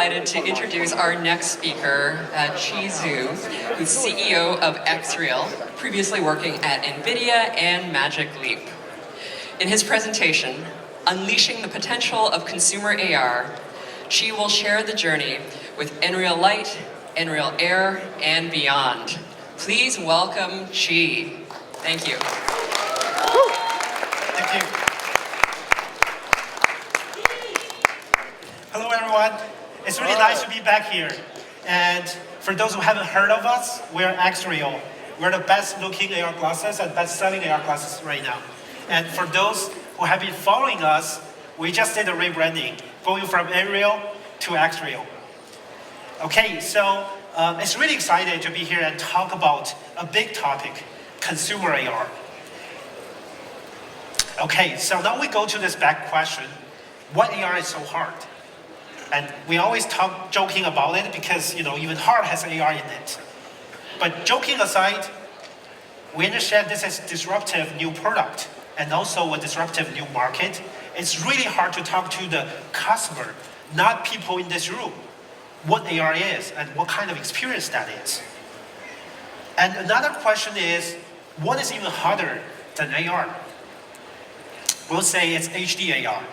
delighted to introduce our next speaker, Chi Zhu, who's CEO of XREAL, previously working at NVIDIA and Magic Leap. In his presentation, Unleashing the Potential of Consumer AR, Chi will share the journey with XREAL Light, XREAL Air, and Beyond. Please welcome Chi. Thank you. Thank you. Hello, everyone. It's really nice to be back here. And for those who haven't heard of us, we're XREAL. We're the best-looking AR glasses and best-selling AR glasses right now. And for those who have been following us, we just did a rebranding, going from XREAL to XREAL. Okay, so it's really exciting to be here and talk about a big topic, consumer AR. Okay, so now we go to this back question, what AR is so hard? And we always talk joking about it because, even hard has AR in it. But joking aside, we understand this is a disruptive new product and also a disruptive new market. It's really hard to talk to the customer, not people in this room, what AR is and what kind of experience that is. And another question is, what is even harder than AR? We'll say it's HD AR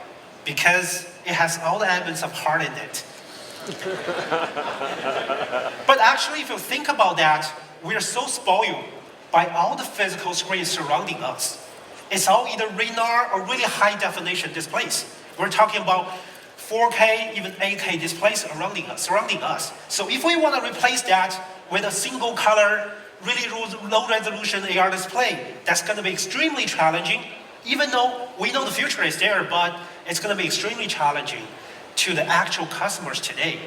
because it has all the elements of hard in it. But actually, if you think about that, we are so spoiled by all the physical screens surrounding us. It's all either Retina or really high definition displays. We're talking about 4K, even 8K displays surrounding us. So if we want to replace that with a single color, really low resolution AR display, that's going to be extremely challenging. Even though we know the future is there, but it's going to be extremely challenging to the actual customers today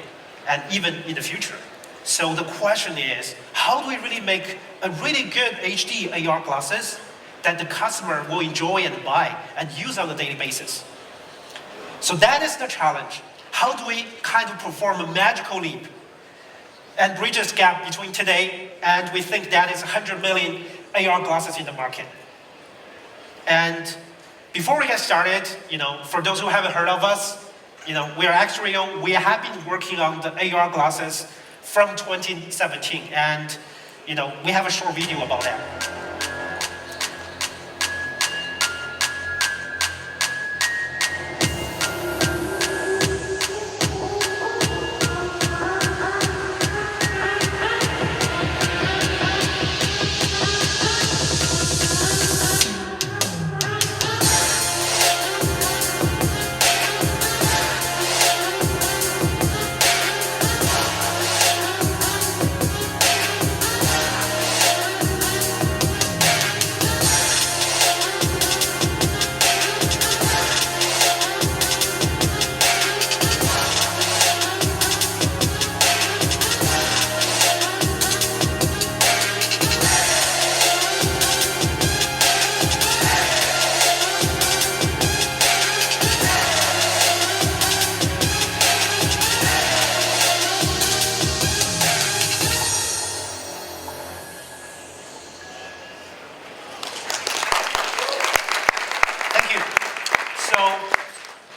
and even in the future. So the question is, how do we really make a really good HD AR glasses that the customer will enjoy and buy and use on a daily basis? So that is the challenge. How do we kind of perform a magical leap and bridge this gap between today and we think that is 100 million AR glasses in the market? And before we get started, for those who haven't heard of us, we are XREAL. We have been working on the AR glasses from 2017, and we have a short video about that.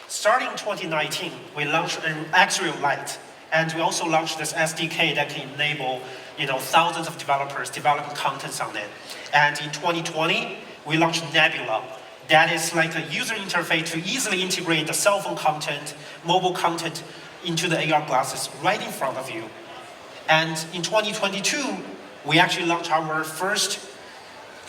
Starting in 2019, we launched an XREAL Light, and we also launched this SDK that can enable thousands of developers developing contents on it. And in 2020, we launched Nebula. That is like a user interface to easily integrate the cell phone content, mobile content into the AR glasses right in front of you. And in 2022, we actually launched our first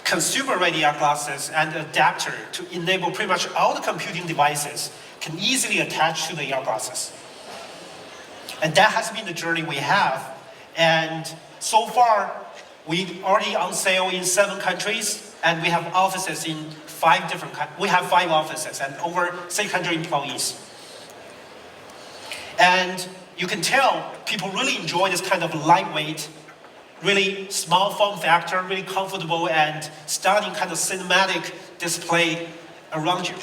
consumer-ready AR glasses and adapter to enable pretty much all the computing devices can easily attach to the AR glasses. And that has been the journey we have. And so far, we already on sale in 7 countries, and we have offices in 5 different countries. We have 5 offices and over 600 employees. And you can tell people really enjoy this kind of lightweight, really small form factor, really comfortable and stunning kind of cinematic display around you.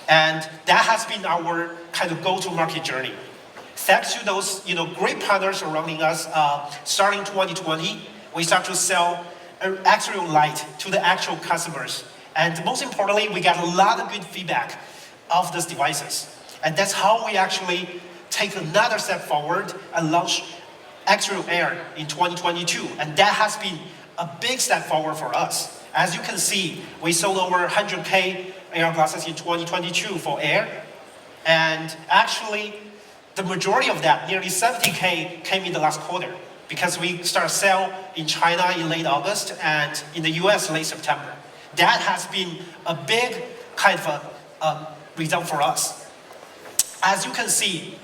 And that has been our kind of go-to-market journey. Thanks to those great partners surrounding us, starting 2020, we start to sell XREAL Light to the actual customers. And most importantly, we got a lot of good feedback of these devices. And that's how we actually take another step forward and launch XREAL Air in 2022. And that has been a big step forward for us. As you can see, we sold over 100K AR glasses in 2022 for Air. And actually, the majority of that, nearly 70K, came in the last quarter because we started sale in China in late August and in the US late September. That has been a big kind of a result for us. As you can see,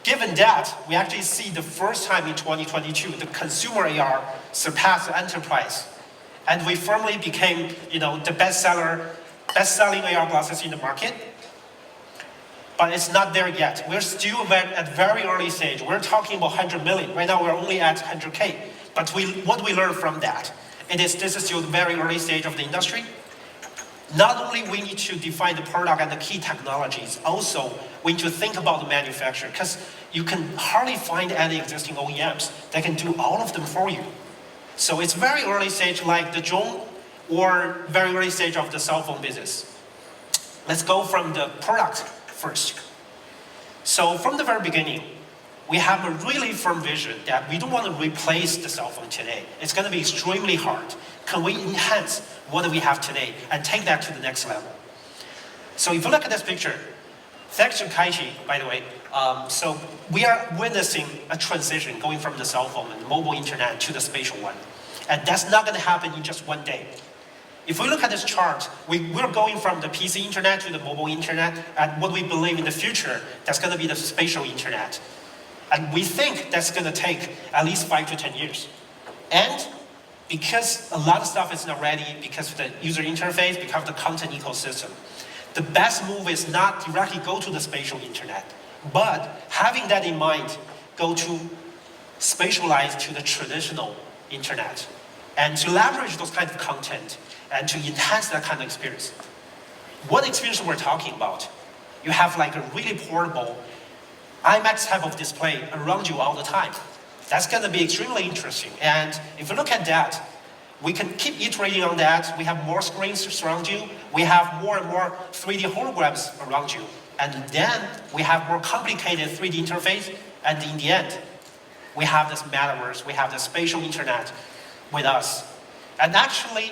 given that, we actually see the first time in 2022, the consumer AR surpassed the enterprise. And we firmly became, the best-selling AR glasses in the market. But it's not there yet. We're still at very early stage. We're talking about 100 million. Right now, we're only at 100K. But what we learned from that, this is still the very early stage of the industry. Not only we need to define the product and the key technologies, also we need to think about the manufacturer, because you can hardly find any existing OEMs that can do all of them for you. So it's very early stage like the drone or very early stage of the cell phone business. Let's go from the product first. So from the very beginning, we have a really firm vision that we don't want to replace the cell phone today. It's going to be extremely hard. Can we enhance what we have today and take that to the next level? So if you look at this picture, thanks to Kaichi, by the way, so we are witnessing a transition going from the cell phone and the mobile internet to the spatial one. And that's not going to happen in just one day. If we look at this chart, we're going from the PC internet to the mobile internet, and what we believe in the future, that's going to be the spatial internet. And we think that's going to take at least 5 to 10 years. And because a lot of stuff is not ready, because of the user interface, because of the content ecosystem, the best move is not directly go to the spatial internet, but having that in mind, go to spatialize to the traditional internet and to leverage those kinds of content and to enhance that kind of experience. What experience we're talking about? You have like a really portable IMAX type of display around you all the time. That's going to be extremely interesting. And if you look at that, we can keep iterating on that. We have more screens surround you. We have more and more 3D holograms around you. And then we have more complicated 3D interface. And in the end, we have this metaverse, we have the spatial internet with us. And actually,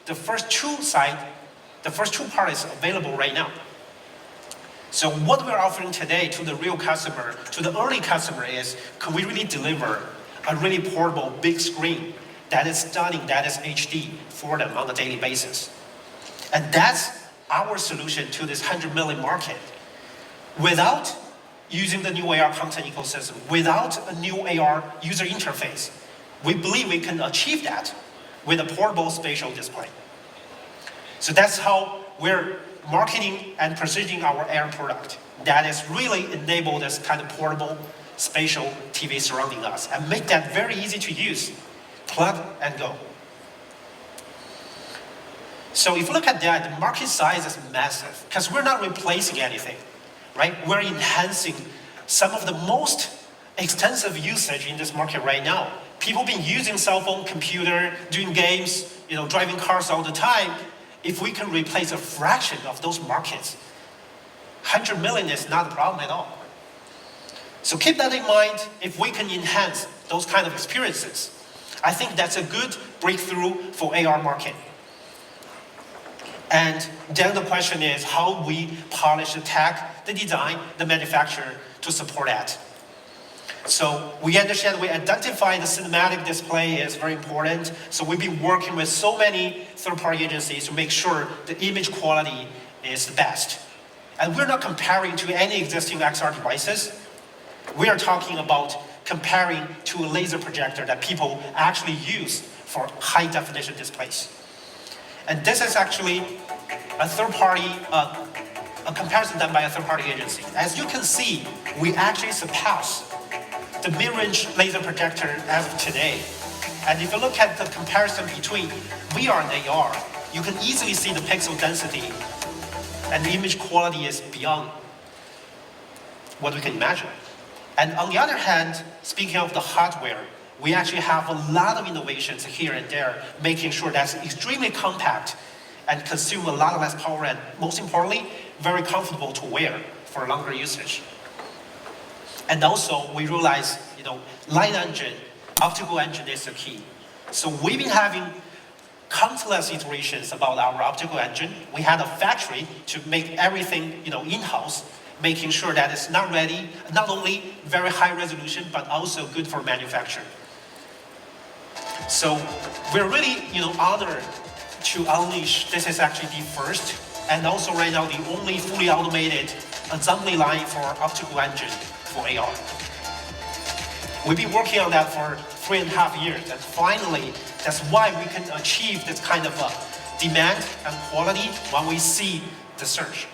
the first two parts is available right now. So what we're offering today to the real customer, to the early customer is, can we really deliver a really portable big screen that is stunning, that is HD for them on a daily basis? And that's our solution to this 100 million market. Without using the new AR content ecosystem, without a new AR user interface, we believe we can achieve that with a portable spatial display. So that's how we're marketing and positioning our Air product that is really enable this kind of portable spatial TV surrounding us and make that very easy to use, plug and go. So if you look at that, the market size is massive because we're not replacing anything, right? We're enhancing some of the most extensive usage in this market right now. People been using cell phone, computer, doing games, driving cars all the time. If we can replace a fraction of those markets, 100 million is not a problem at all. So keep that in mind. If we can enhance those kind of experiences, I think that's a good breakthrough for AR market. And then the question is how we polish the tech, the design, the manufacturer to support that. So we understand, we identify the cinematic display is very important. So we've been working with so many third-party agencies to make sure the image quality is the best. And we're not comparing to any existing XR devices. We are talking about comparing to a laser projector that people actually use for high-definition displays. And this is actually a third-party, a comparison done by a third-party agency. As you can see, we actually surpass the mid-range laser projector as of today. And if you look at the comparison between VR and AR, you can easily see the pixel density and the image quality is beyond what we can imagine. And on the other hand, speaking of the hardware, we actually have a lot of innovations here and there, making sure that's extremely compact and consume a lot less power and most importantly, very comfortable to wear for longer usage. And also, we realize, light engine, optical engine is the key. So we've been having countless iterations about our optical engine. We had a factory to make everything, in-house, making sure that it's not only very high resolution, but also good for manufacture. So we're really, honored to unleash. This is actually the first, and also right now the only fully automated assembly line for optical engine for AR. We've been working on that for 3.5 years, and finally, that's why we can achieve this kind of demand and quality when we see the surge.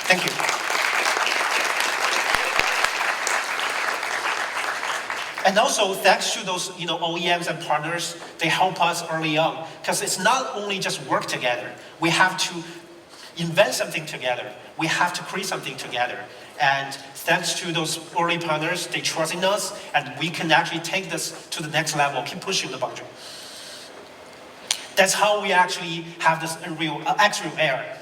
Thank you. And also, thanks to those OEMs and partners, they help us early on. Because it's not only just work together. We have to invent something together. We have to create something together. And thanks to those early partners, they trust in us, and we can actually take this to the next level, keep pushing the boundary. That's how we actually have this XREAL Air.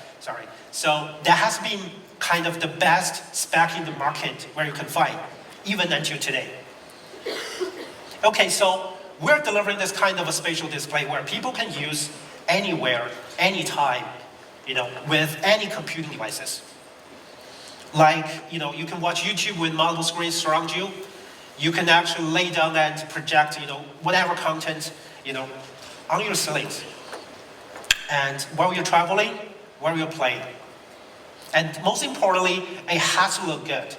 So that has been kind of the best spec in the market where you can find, even until today. Okay, so we're delivering this kind of a spatial display where people can use anywhere, anytime, with any computing devices. Like, you can watch YouTube with multiple screens surround you. You can actually lay down and project, whatever content, on your ceilings. And while you're traveling, while you're playing. And most importantly, it has to look good.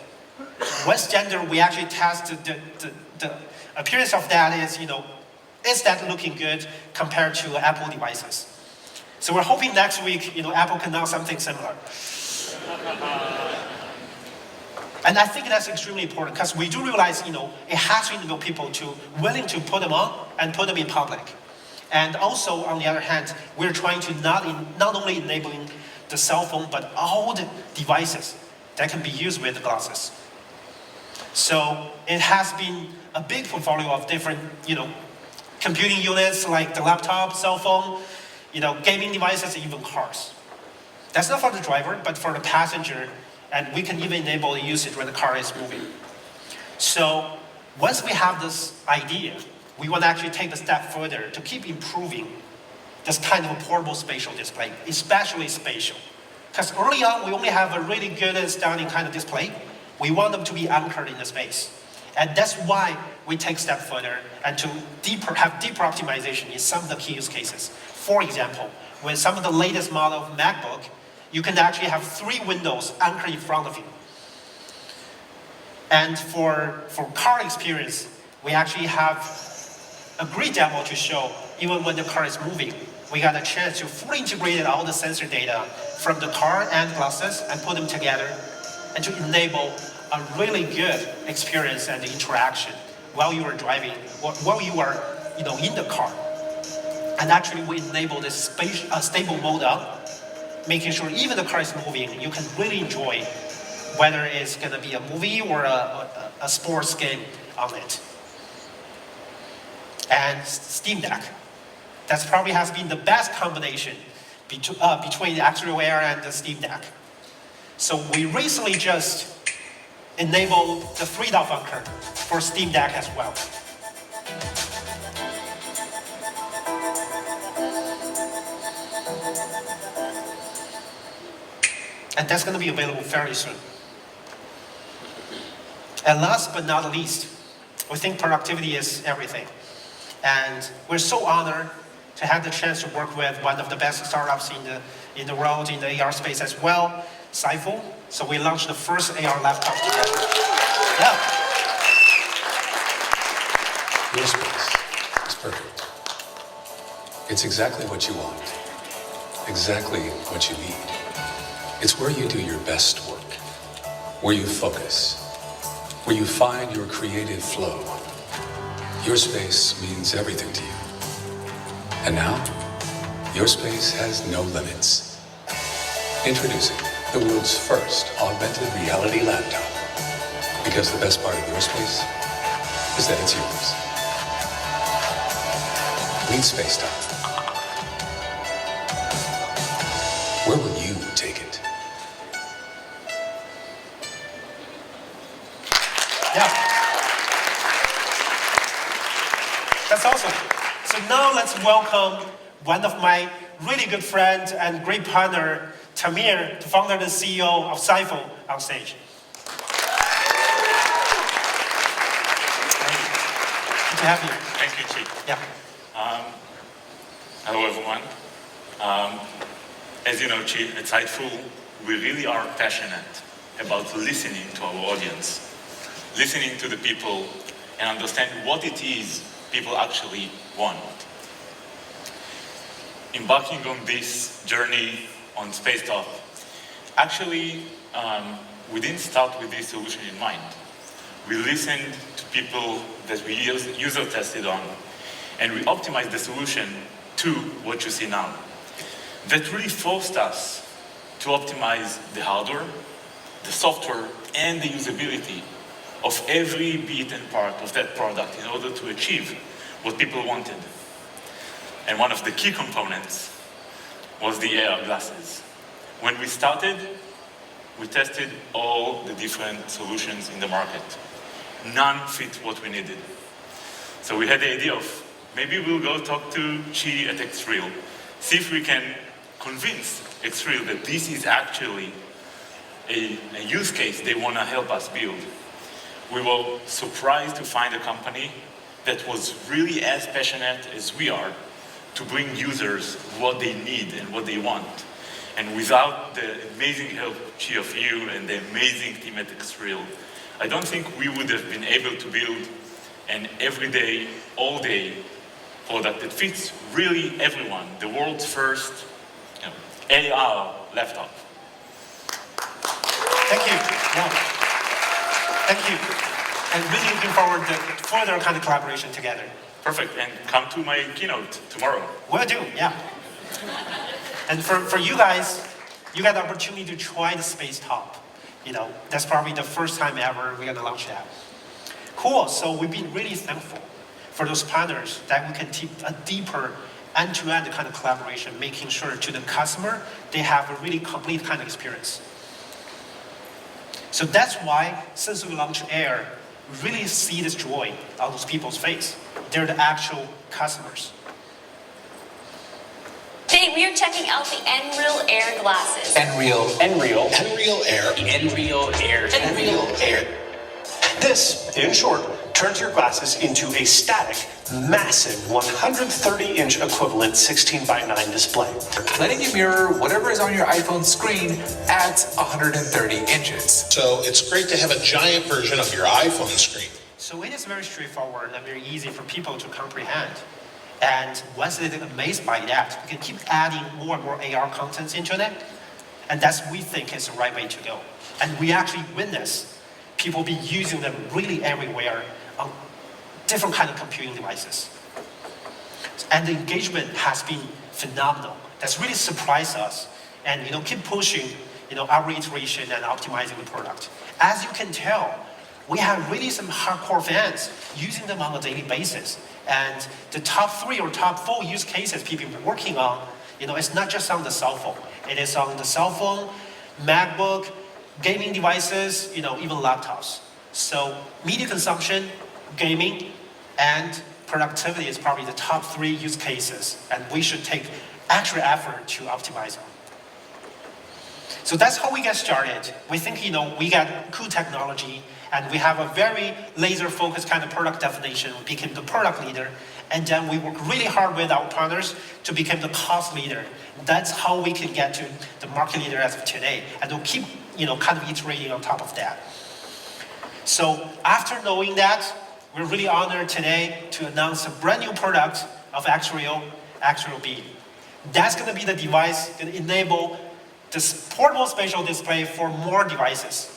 One standard we actually test the appearance of that is that looking good compared to Apple devices? So we're hoping next week, Apple can announce something similar. And I think that's extremely important because we do realize, it has to enable people willing to put them on and put them in public. And also, on the other hand, we're trying to not only enabling the cell phone, but all the devices that can be used with the glasses. So it has been a big portfolio of different, computing units like the laptop, cell phone, gaming devices, even cars. That's not for the driver, but for the passenger, and we can even enable the usage when the car is moving. So once we have this idea, we want to actually take the step further to keep improving this kind of a portable spatial display, especially spatial. Because early on, we only have a really good and stunning kind of display. We want them to be anchored in the space. And that's why we take a step further and to have deeper optimization in some of the key use cases. For example, with some of the latest model of MacBook, you can actually have 3 windows anchored in front of you. And for car experience, we actually have a great demo to show even when the car is moving. We got a chance to fully integrate all the sensor data from the car and glasses and put them together and to enable a really good experience and interaction while you are driving, while you are in the car. And actually we enable this stable mode up, making sure even the car is moving, you can really enjoy whether it's going to be a movie or a sports game on it. And Steam Deck. That probably has been the best combination between the XREAL Air and the Steam Deck. So we recently just enabled the 3-dot function for Steam Deck as well. And that's going to be available very soon. And last but not least, we think productivity is everything. And we're so honored to have the chance to work with one of the best startups in the world in the AR space as well, Cyphon. So we launched the first AR laptop together. Yeah. Your space is perfect. It's exactly what you want, exactly what you need. It's where you do your best work, where you focus, where you find your creative flow. Your space means everything to you. And now, your space has no limits. Introducing the world's first augmented reality laptop. Because the best part of your space is that it's yours. Meet Space Time. Where will you take it? Yeah. That's awesome. So now let's welcome one of my really good friends and great partner, Tamir, the founder and CEO of Cyphon, on stage. Good to have you. Thank you, Chi. Yeah. Hello, everyone. As you know, Chi, at Cyphon, we really are passionate about listening to our audience, listening to the people, and understand what it is people actually want. Embarking on this journey on Spacetop, actually, we didn't start with this solution in mind. We listened to people that we user tested on, and we optimized the solution to what you see now. That really forced us to optimize the hardware, the software, and the usability of every bit and part of that product in order to achieve what people wanted. And one of the key components was the AR glasses. When we started, we tested all the different solutions in the market. None fit what we needed. So we had the idea of maybe we'll go talk to Chi at XREAL, see if we can convince XREAL that this is actually a use case they want to help us build. We were surprised to find a company that was really as passionate as we are to bring users what they need and what they want. And without the amazing help, Chi, of you and the amazing team at XREAL, I don't think we would have been able to build an everyday, all-day product that fits really everyone, the world's first AR laptop. Thank you. Yeah. Thank you. And really looking forward to further kind of collaboration together. Perfect, and come to my keynote tomorrow. Will do, yeah. And for you guys, you got the opportunity to try the Spacetop. That's probably the first time ever we're gonna launch that. Cool, so we've been really thankful for those partners that we can keep a deeper end-to-end kind of collaboration, making sure to the customer, they have a really complete kind of experience. So that's why, since we launched Air, we really see this joy on those people's face. They're the actual customers. Today we are checking out the XREAL Air glasses. XREAL Air. XREAL Air. This, in short, turns your glasses into a static, massive 130-inch equivalent 16:9 display. Letting you mirror whatever is on your iPhone screen at 130 inches. So it's great to have a giant version of your iPhone screen. So it is very straightforward and very easy for people to comprehend. And once they're amazed by that, we can keep adding more and more AR contents into it. And that's we think is the right way to go. And we actually witness people be using them really everywhere on different kind of computing devices. And the engagement has been phenomenal. That's really surprised us. And keep pushing our iteration and optimizing the product. As you can tell, we have really some hardcore fans using them on a daily basis. And the top 3 or top 4 use cases people have been working on, it's not just on the cell phone. It is on the cell phone, MacBook, gaming devices, even laptops. So media consumption, gaming, and productivity is probably the top 3 use cases. And we should take extra effort to optimize them. So that's how we get started. We think, we got cool technology, and we have a very laser-focused kind of product definition. We became the product leader, and then we work really hard with our partners to become the cost leader. That's how we can get to the market leader as of today, and we'll keep, kind of iterating on top of that. So after knowing that, we're really honored today to announce a brand new product of XREAL B. That's going to be the device that enable this portable spatial display for more devices.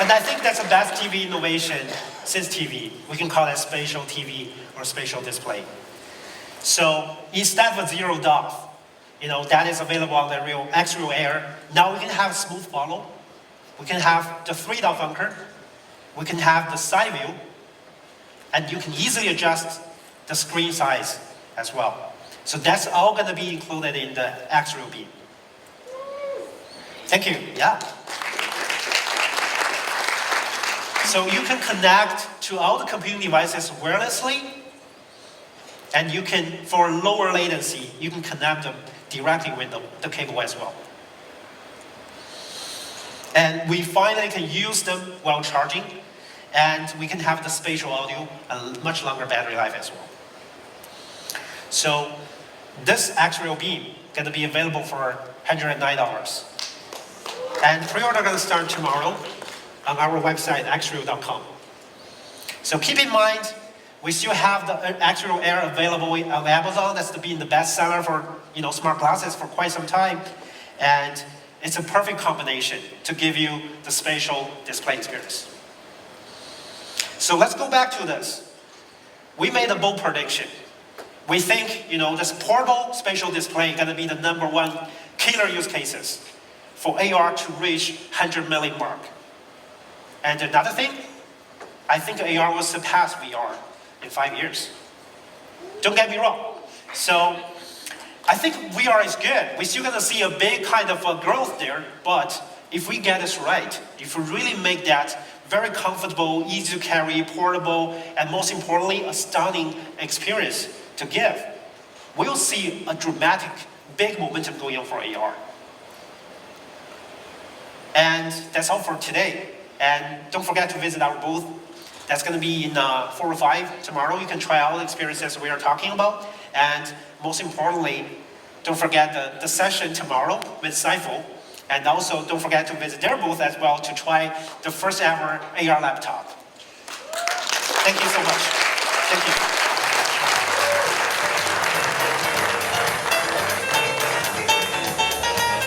And I think that's the best TV innovation since TV. We can call that spatial TV or spatial display. So instead of a zero dot, that is available on the XREAL Air, now we can have smooth follow. We can have the 3-dot funker. We can have the side view. And you can easily adjust the screen size as well. So that's all going to be included in the XREAL Beam. Thank you. Yeah. So you can connect to all the computing devices wirelessly, and you can, for lower latency, you can connect them directly with the cable as well. And we finally can use them while charging, and we can have the spatial audio and much longer battery life as well. So this XREAL Beam is going to be available for $109. And pre-order going to start tomorrow on our website, xreal.com. So keep in mind, we still have the XREAL Air available on Amazon. That's been the best seller for smart glasses for quite some time. And it's a perfect combination to give you the spatial display experience. So let's go back to this. We made a bold prediction. We think, this portable spatial display is going to be the #1 killer use cases for AR to reach 100 million mark. And another thing, I think AR will surpass VR in 5 years. Don't get me wrong. So I think VR is good. We're still going to see a big kind of growth there, but if we get this right, if we really make that very comfortable, easy to carry, portable, and most importantly, a stunning experience to give, we'll see a dramatic, big momentum going on for AR. And that's all for today. And don't forget to visit our booth. That's going to be in 405 tomorrow. You can try out the experiences we are talking about. And most importantly, don't forget the session tomorrow with Cyphon. And also don't forget to visit their booth as well to try the first ever AR laptop. Thank you so much.